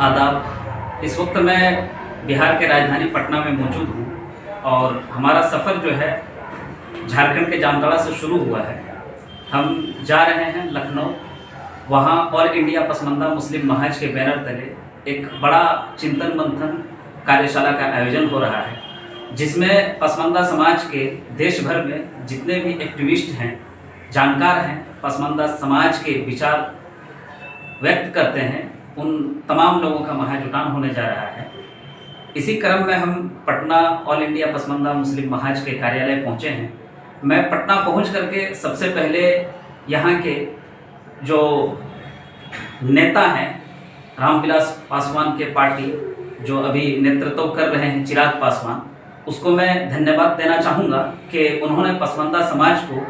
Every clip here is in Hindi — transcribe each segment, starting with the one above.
आदाब। इस वक्त मैं बिहार के राजधानी पटना में मौजूद हूँ और हमारा सफ़र जो है झारखंड के जामताड़ा से शुरू हुआ है। हम जा रहे हैं लखनऊ। वहाँ ऑल इंडिया पसमानदा मुस्लिम महाज के बैनर तले एक बड़ा चिंतन मंथन कार्यशाला का आयोजन हो रहा है, जिसमें पसमानदा समाज के देश भर में जितने भी एक्टिविस्ट हैं, जानकार हैं, पसमानदा समाज के विचार व्यक्त करते हैं, उन तमाम लोगों का महाजुटान होने जा रहा है। इसी क्रम में हम पटना ऑल इंडिया पसमानदा मुस्लिम महाज के कार्यालय पहुंचे हैं। मैं पटना पहुंच करके सबसे पहले यहाँ के जो नेता हैं, रामविलास पासवान के पार्टी जो अभी नेतृत्व कर रहे हैं, चिराग पासवान, उसको मैं धन्यवाद देना चाहूँगा कि उन्होंने पसमानदा समाज को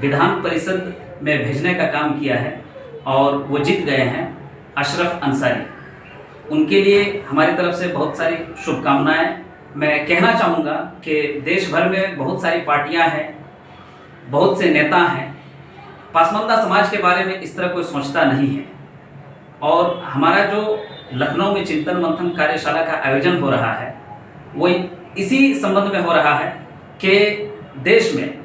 विधान परिषद में भेजने का काम किया है और वो जीत गए हैं, अशरफ अंसारी। उनके लिए हमारी तरफ से बहुत सारी शुभकामनाएं। मैं कहना चाहूँगा कि देश भर में बहुत सारी पार्टियां हैं, बहुत से नेता हैं, पसमानदा समाज के बारे में इस तरह कोई सोचता नहीं है। और हमारा जो लखनऊ में चिंतन मंथन कार्यशाला का आयोजन हो रहा है, वो इसी संबंध में हो रहा है कि देश में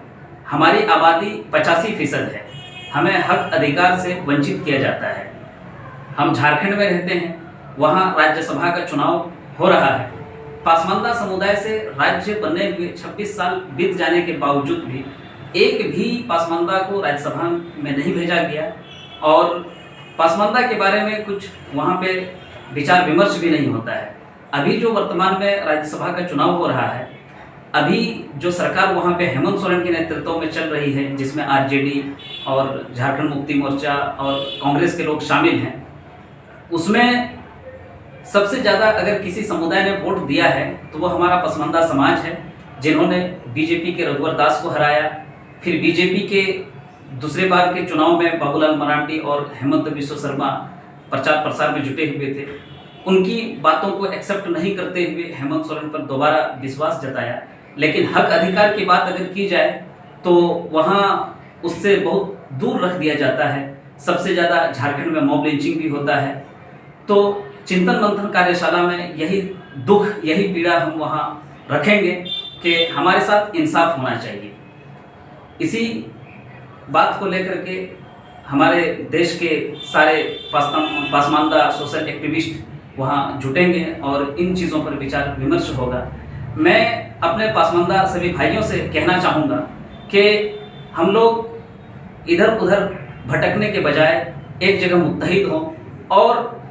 हमारी आबादी 85% है, हमें हक अधिकार से वंचित किया जाता है। हम झारखंड में रहते हैं, वहाँ राज्यसभा का चुनाव हो रहा है। पसमानदा समुदाय से राज्य बने हुए 26 साल बीत जाने के बावजूद भी एक भी पसमानदा को राज्यसभा में नहीं भेजा गया और पसमानदा के बारे में कुछ वहाँ पे विचार विमर्श भी नहीं होता है। अभी जो वर्तमान में राज्यसभा का चुनाव हो रहा है, अभी जो सरकार वहाँ पे हेमंत सोरेन के नेतृत्व में चल रही है, जिसमें आरजेडी और झारखंड मुक्ति मोर्चा और कांग्रेस के लोग शामिल हैं, उसमें सबसे ज़्यादा अगर किसी समुदाय ने वोट दिया है तो वो हमारा पसमानदा समाज है, जिन्होंने बीजेपी के रघुवर दास को हराया। फिर बीजेपी के दूसरे बार के चुनाव में बाबूलाल मरांडी और हेमंत बिस्व शर्मा प्रचार प्रसार में जुटे हुए थे। उनकी बातों को एक्सेप्ट नहीं करते हुए हेमंत सोरेन पर दोबारा विश्वास जताया। लेकिन हक अधिकार की बात अगर की जाए तो वहाँ उससे बहुत दूर रख दिया जाता है। सबसे ज़्यादा झारखंड में मॉब लिंचिंग भी होता है। तो चिंतन मंथन कार्यशाला में यही दुख, यही पीड़ा हम वहाँ रखेंगे कि हमारे साथ इंसाफ होना चाहिए। इसी बात को लेकर के हमारे देश के सारे पसमानदा सोशल एक्टिविस्ट वहाँ जुटेंगे और इन चीज़ों पर विचार विमर्श होगा। मैं अपने पसमानदा सभी भाइयों से कहना चाहूँगा कि हम लोग इधर उधर भटकने के बजाय एक जगह मुत्तहिद हों और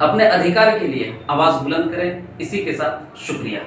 अपने अधिकार के लिए आवाज़ बुलंद करें। इसी के साथ शुक्रिया।